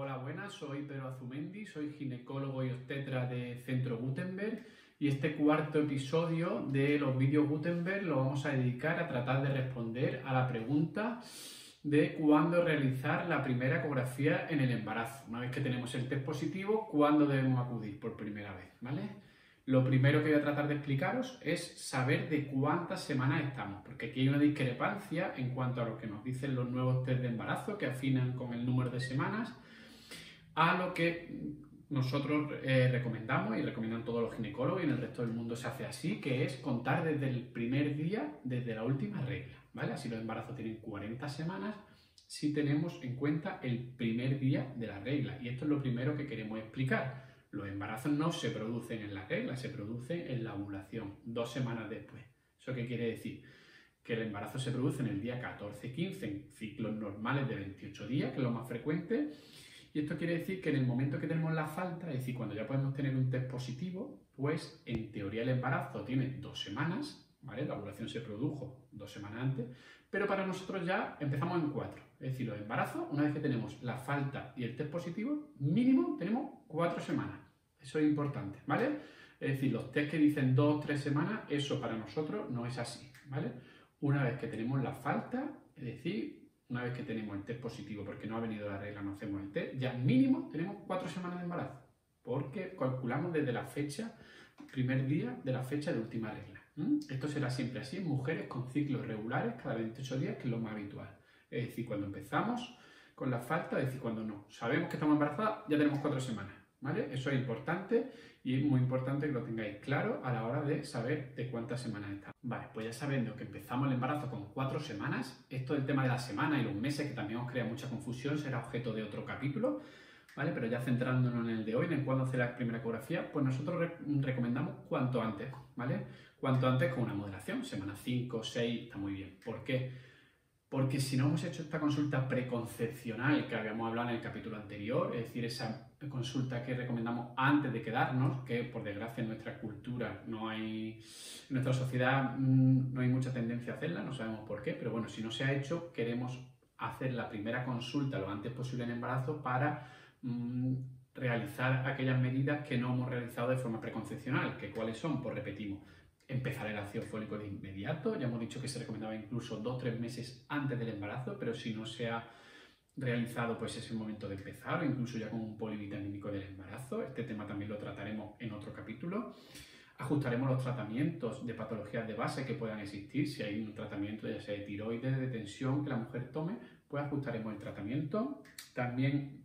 Hola, buenas, soy Pedro Azumendi, soy ginecólogo y obstetra de Centro Gutenberg y este cuarto episodio de los vídeos Gutenberg lo vamos a dedicar a tratar de responder a la pregunta de cuándo realizar la primera ecografía en el embarazo. Una vez que tenemos el test positivo, ¿cuándo debemos acudir por primera vez? ¿Vale? Lo primero que voy a tratar de explicaros es saber de cuántas semanas estamos, porque aquí hay una discrepancia en cuanto a lo que nos dicen los nuevos test de embarazo que afinan con el número de semanas a lo que nosotros recomendamos y recomiendan todos los ginecólogos y en el resto del mundo se hace así, que es contar desde el primer día, desde la última regla, ¿vale? Así los embarazos tienen 40 semanas si tenemos en cuenta el primer día de la regla. Y esto es lo primero que queremos explicar. Los embarazos no se producen en la regla, se producen en la ovulación, 2 semanas después. ¿Eso qué quiere decir? Que el embarazo se produce en el día 14-15, en ciclos normales de 28 días, que es lo más frecuente. Y esto quiere decir que en el momento que tenemos la falta, es decir, cuando ya podemos tener un test positivo, pues en teoría el embarazo tiene 2 semanas, ¿vale? La ovulación se produjo 2 semanas antes, pero para nosotros ya empezamos en 4. Es decir, los embarazos, una vez que tenemos la falta y el test positivo, mínimo tenemos 4 semanas. Eso es importante, ¿vale? Es decir, los test que dicen 2-3 semanas, eso para nosotros no es así, ¿vale? Una vez que tenemos la falta, es decir, una vez que tenemos el test positivo porque no ha venido la regla, no hacemos el test, ya mínimo tenemos 4 semanas de embarazo, porque calculamos desde la fecha, primer día de la fecha de última regla. Esto será siempre así en mujeres con ciclos regulares cada 28 días, que es lo más habitual. Es decir, cuando empezamos con la falta, es decir, cuando no sabemos que estamos embarazadas, ya tenemos 4 semanas. ¿Vale? Eso es importante y es muy importante que lo tengáis claro a la hora de saber de cuántas semanas estamos. Vale, pues ya sabiendo que empezamos el embarazo con 4 semanas, esto del tema de la semana y los meses, que también os crea mucha confusión, será objeto de otro capítulo, ¿vale? Pero ya centrándonos en el de hoy, en cuándo hacer la primera ecografía, pues nosotros recomendamos cuanto antes, ¿vale? Cuanto antes con una moderación, semana 5, 6, está muy bien. ¿Por qué? Porque si no hemos hecho esta consulta preconcepcional que habíamos hablado en el capítulo anterior, es decir, esa consulta que recomendamos antes de quedarnos, que por desgracia en nuestra cultura no hay, en nuestra sociedad no hay mucha tendencia a hacerla, no sabemos por qué, pero bueno, si no se ha hecho, queremos hacer la primera consulta lo antes posible en embarazo para realizar aquellas medidas que no hemos realizado de forma preconcepcional, que cuáles son, pues repetimos. Empezar el ácido fólico de inmediato, ya hemos dicho que se recomendaba incluso 2-3 meses antes del embarazo, pero si no se ha realizado, pues es el momento de empezar, o incluso ya con un polivitamínico del embarazo. Este tema también lo trataremos en otro capítulo. Ajustaremos los tratamientos de patologías de base que puedan existir. Si hay un tratamiento ya sea de tiroides, de tensión que la mujer tome, pues ajustaremos el tratamiento. También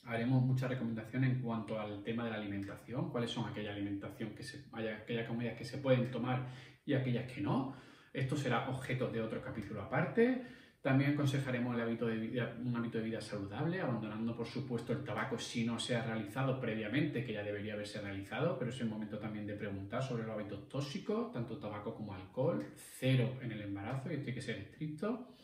haremos muchas recomendaciones en cuanto al tema de la alimentación, cuáles son aquellas aquellas comidas que se pueden tomar y aquellas que no. Esto será objeto de otro capítulo aparte. También aconsejaremos un hábito de vida saludable, abandonando por supuesto el tabaco si no se ha realizado previamente, que ya debería haberse realizado, pero es el momento también de preguntar sobre los hábitos tóxicos, tanto tabaco como alcohol, 0 en el embarazo, y esto hay que ser estricto.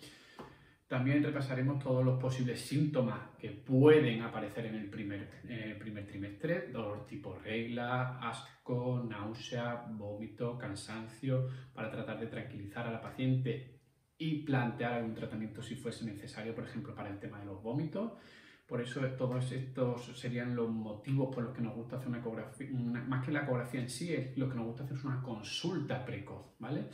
También repasaremos todos los posibles síntomas que pueden aparecer en el primer trimestre, dolor tipo regla, asco, náusea, vómito, cansancio, para tratar de tranquilizar a la paciente y plantear algún tratamiento si fuese necesario, por ejemplo, para el tema de los vómitos. Por eso todos estos serían los motivos por los que nos gusta hacer una ecografía, más que la ecografía en sí, lo que nos gusta hacer es una consulta precoz, ¿vale?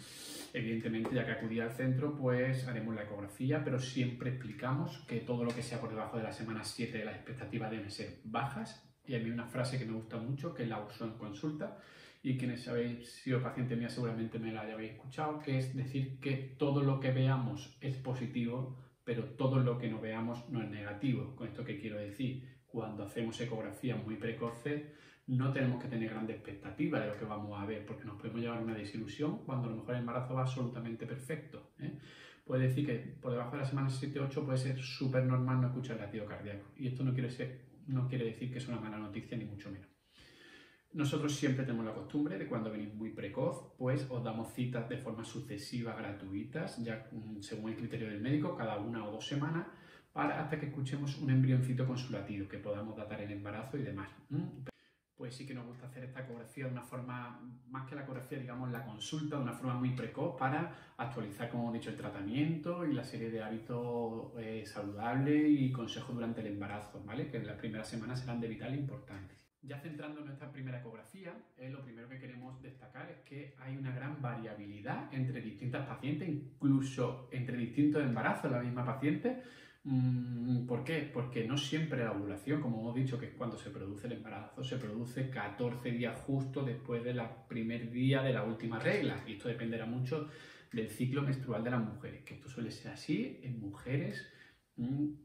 Evidentemente, ya que acudí al centro, pues haremos la ecografía, pero siempre explicamos que todo lo que sea por debajo de la semana 7, las expectativas deben ser bajas. Y a mí una frase que me gusta mucho, que la uso en consulta, y quienes habéis sido paciente mía seguramente me la hayáis escuchado, que es decir que todo lo que veamos es positivo, pero todo lo que no veamos no es negativo. ¿Con esto qué quiero decir? Cuando hacemos ecografías muy precoces, no tenemos que tener grandes expectativas de lo que vamos a ver, porque nos podemos llevar una desilusión cuando a lo mejor el embarazo va absolutamente perfecto, ¿eh? Puede decir que por debajo de la semana 7-8 puede ser súper normal no escuchar el latido cardíaco. Y esto no quiere decir que es una mala noticia, ni mucho menos. Nosotros siempre tenemos la costumbre de cuando venís muy precoz, pues os damos citas de forma sucesiva gratuitas, ya según el criterio del médico, cada 1 o 2 semanas, hasta que escuchemos un embrioncito con su latido, que podamos datar el embarazo y demás. pues sí que nos gusta hacer esta ecografía de una forma, más que la ecografía, digamos, la consulta de una forma muy precoz para actualizar, como he dicho, el tratamiento y la serie de hábitos saludables y consejos durante el embarazo, ¿vale? Que en las primeras semanas serán de vital importancia. Ya centrando en nuestra primera ecografía, lo primero que queremos destacar es que hay una gran variabilidad entre distintas pacientes, incluso entre distintos embarazos de la misma paciente. ¿Por qué? Porque no siempre la ovulación, como hemos dicho, que es cuando se produce el embarazo, se produce 14 días justo después del primer día de la última regla. Y esto dependerá mucho del ciclo menstrual de las mujeres, que esto suele ser así en mujeres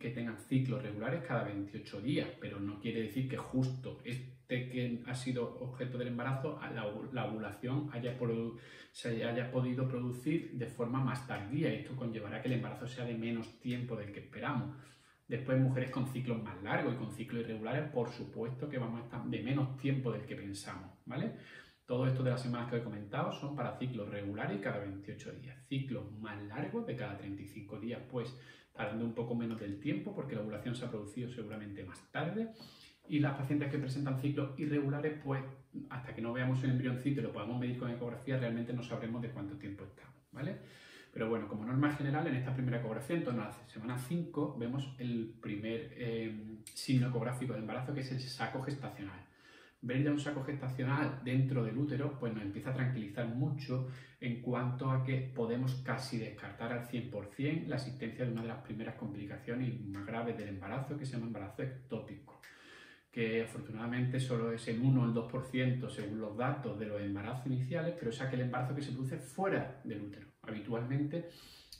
que tengan ciclos regulares cada 28 días, pero no quiere decir que justo este que ha sido objeto del embarazo, la ovulación se haya podido producir de forma más tardía, y esto conllevará que el embarazo sea de menos tiempo del que esperamos. Después, mujeres con ciclos más largos y con ciclos irregulares, por supuesto que vamos a estar de menos tiempo del que pensamos, ¿vale? Todo esto de las semanas que he comentado son para ciclos regulares cada 28 días. Ciclos más largos de cada 35 días, pues tardando un poco menos del tiempo porque la ovulación se ha producido seguramente más tarde. Y las pacientes que presentan ciclos irregulares, pues hasta que no veamos el embrioncito y lo podamos medir con ecografía, realmente no sabremos de cuánto tiempo estamos, ¿vale? Pero bueno, como norma general, en esta primera ecografía, en torno a la semana 5, vemos el primer signo ecográfico de embarazo, que es el saco gestacional. Ver ya un saco gestacional dentro del útero pues nos empieza a tranquilizar mucho en cuanto a que podemos casi descartar al 100% la existencia de una de las primeras complicaciones más graves del embarazo, que se llama embarazo ectópico, que afortunadamente solo es el 1 o el 2% según los datos de los embarazos iniciales, pero es aquel embarazo que se produce fuera del útero, habitualmente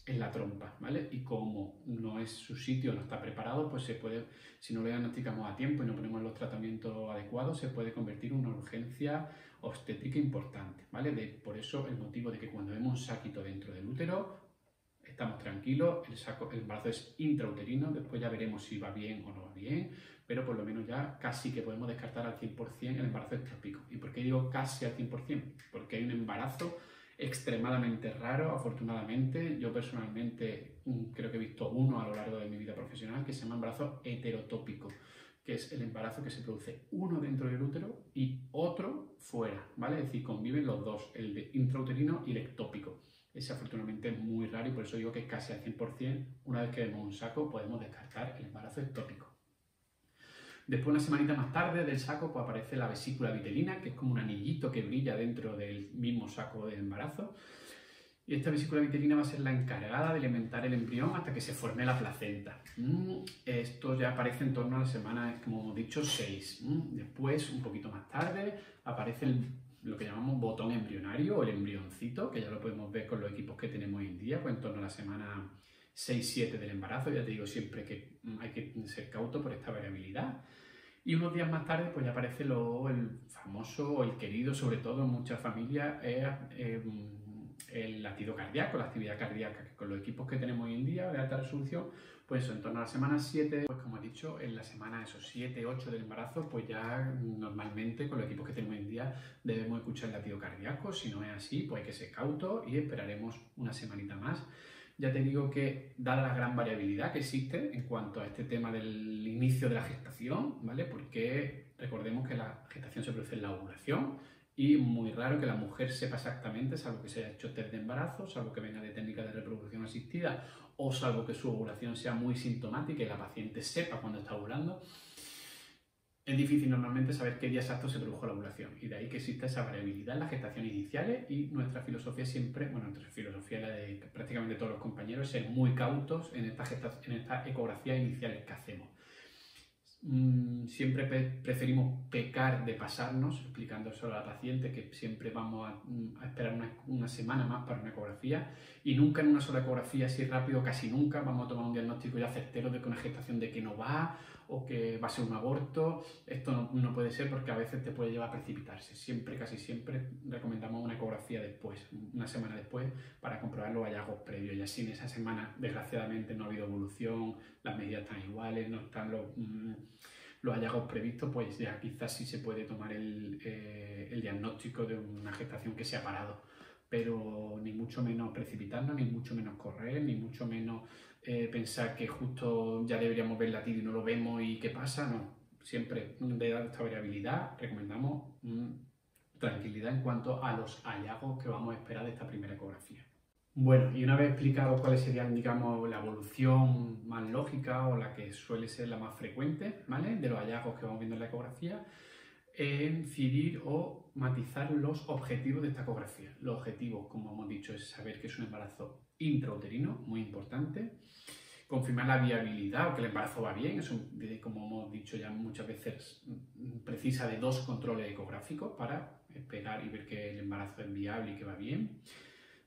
en la trompa, ¿vale? Y como no es su sitio, no está preparado, pues se puede, si no lo diagnosticamos a tiempo y no ponemos los tratamientos adecuados, se puede convertir en una urgencia obstétrica importante, ¿vale? Por eso el motivo de que cuando vemos un saquito dentro del útero, estamos tranquilos, el embarazo es intrauterino, después ya veremos si va bien o no va bien, pero por lo menos ya casi que podemos descartar al 100% el embarazo ectópico. ¿Y por qué digo casi al 100%? Porque hay un embarazo extremadamente raro, afortunadamente. Yo personalmente creo que he visto uno a lo largo de mi vida profesional, que se llama embarazo heterotópico, que es el embarazo que se produce uno dentro del útero y otro fuera, ¿vale? Es decir, conviven los dos, el de intrauterino y el ectópico. Ese afortunadamente es muy raro y por eso digo que casi al 100%, una vez que vemos un saco, podemos descartar el embarazo ectópico. Después, una semanita más tarde del saco, pues aparece la vesícula vitelina, que es como un anillito que brilla dentro del mismo saco de embarazo. Y esta vesícula vitelina va a ser la encargada de alimentar el embrión hasta que se forme la placenta. Esto ya aparece en torno a la semana, como hemos dicho, 6. Después, un poquito más tarde, aparece lo que llamamos botón embrionario o el embrioncito, que ya lo podemos ver con los equipos que tenemos hoy en día, pues en torno a la semana 6-7 del embarazo. Ya te digo siempre que hay que ser cauto por esta variabilidad. Y unos días más tarde pues ya aparece el famoso, o el querido sobre todo en muchas familias, el latido cardíaco, la actividad cardíaca, que con los equipos que tenemos hoy en día de alta resolución, pues en torno a la semana 7, pues como he dicho, en la semana esos 7-8 del embarazo, pues ya normalmente con los equipos que tenemos hoy en día debemos escuchar el latido cardíaco. Si no es así, pues hay que ser cauto y esperaremos una semanita más. Ya te digo que, dada la gran variabilidad que existe en cuanto a este tema del inicio de la gestación, ¿vale? Porque recordemos que la gestación se produce en la ovulación y muy raro que la mujer sepa exactamente, salvo que se haya hecho test de embarazo, salvo que venga de técnica de reproducción asistida o salvo que su ovulación sea muy sintomática y la paciente sepa cuando está ovulando. Es difícil normalmente saber qué día exacto se produjo la ovulación y de ahí que exista esa variabilidad en las gestaciones iniciales, y nuestra filosofía siempre, bueno, nuestra filosofía, la de prácticamente todos los compañeros, es ser muy cautos en estas ecografías iniciales que hacemos. Siempre preferimos pecar de pasarnos, explicando eso a la paciente, que siempre vamos a esperar una semana más para una ecografía y nunca en una sola ecografía así rápido, casi nunca vamos a tomar un diagnóstico ya certero de que una gestación de que no va o que va a ser un aborto. Esto no puede ser, porque a veces te puede llevar a precipitarse. Siempre, casi siempre, recomendamos una ecografía después, una semana después, para comprobar los hallazgos previos. Y así en esa semana, desgraciadamente, no ha habido evolución, las medidas están iguales, no están los hallazgos previstos, pues ya quizás sí se puede tomar el diagnóstico de una gestación que se ha parado. Pero ni mucho menos precipitarnos, ni mucho menos correr, ni mucho menos pensar que justo ya deberíamos ver latido y no lo vemos y qué pasa. No, siempre de esta variabilidad, recomendamos tranquilidad en cuanto a los hallazgos que vamos a esperar de esta primera ecografía. Bueno, y una vez explicado cuáles serían, digamos, la evolución más lógica o la que suele ser la más frecuente, ¿vale?, de los hallazgos que vamos viendo en la ecografía, incidir o matizar los objetivos de esta ecografía. Los objetivos, como hemos dicho, es saber que es un embarazo intrauterino, muy importante, confirmar la viabilidad o que el embarazo va bien, eso, como hemos dicho ya muchas veces, precisa de 2 controles ecográficos para esperar y ver que el embarazo es viable y que va bien.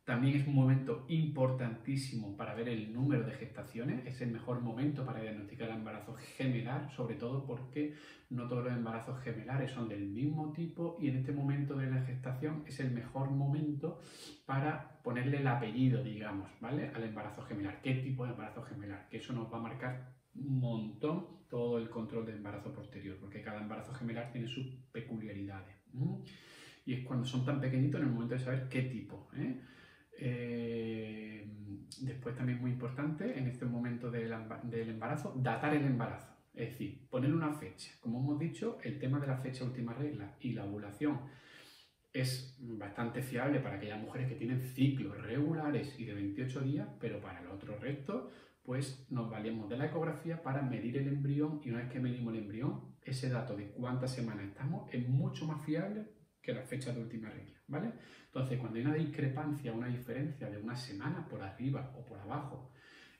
También es un momento importantísimo para ver el número de gestaciones, es el mejor momento para diagnosticar el embarazo gemelar, sobre todo porque no todos los embarazos gemelares son del mismo tipo y en este momento de la gestación es el mejor momento para ponerle el apellido, digamos, ¿vale?, al embarazo gemelar. ¿Qué tipo de embarazo gemelar? Que eso nos va a marcar un montón todo el control del embarazo posterior, porque cada embarazo gemelar tiene sus peculiaridades. Y es cuando son tan pequeñitos en el momento de saber qué tipo. Después también muy importante en este momento del embarazo, datar el embarazo, es decir, poner una fecha. Como hemos dicho, el tema de la fecha última regla y la ovulación es bastante fiable para aquellas mujeres que tienen ciclos regulares y de 28 días, pero para el otro resto, pues nos valemos de la ecografía para medir el embrión y una vez que medimos el embrión, ese dato de cuántas semanas estamos es mucho más fiable que la fecha de última regla, ¿vale? Entonces, cuando hay una discrepancia, una diferencia de una semana por arriba o por abajo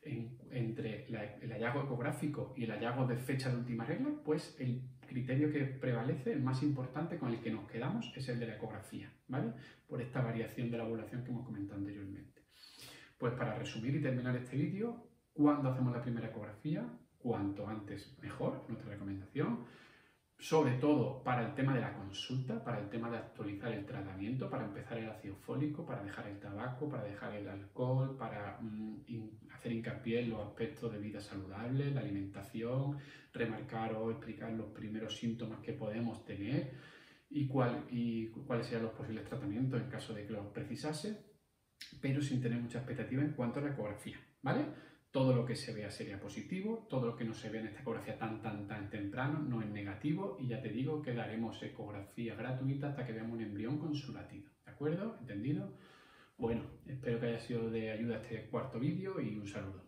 entre el hallazgo ecográfico y el hallazgo de fecha de última regla, pues el criterio que prevalece, el más importante con el que nos quedamos, es el de la ecografía, ¿vale?, por esta variación de la ovulación que hemos comentado anteriormente. Pues para resumir y terminar este vídeo, ¿cuándo hacemos la primera ecografía? Cuanto antes mejor, es nuestra recomendación. Sobre todo para el tema de la consulta, para el tema de actualizar el tratamiento, para empezar el ácido fólico, para dejar el tabaco, para dejar el alcohol, para hacer hincapié en los aspectos de vida saludable, la alimentación, remarcar o explicar los primeros síntomas que podemos tener y cuáles serían los posibles tratamientos en caso de que los precisase, pero sin tener mucha expectativa en cuanto a la ecografía, ¿vale? Todo lo que se vea sería positivo, todo lo que no se vea en esta ecografía tan temprano no es negativo y ya te digo que daremos ecografía gratuita hasta que veamos un embrión con su latido, ¿de acuerdo? ¿Entendido? Bueno, espero que haya sido de ayuda este cuarto vídeo y un saludo.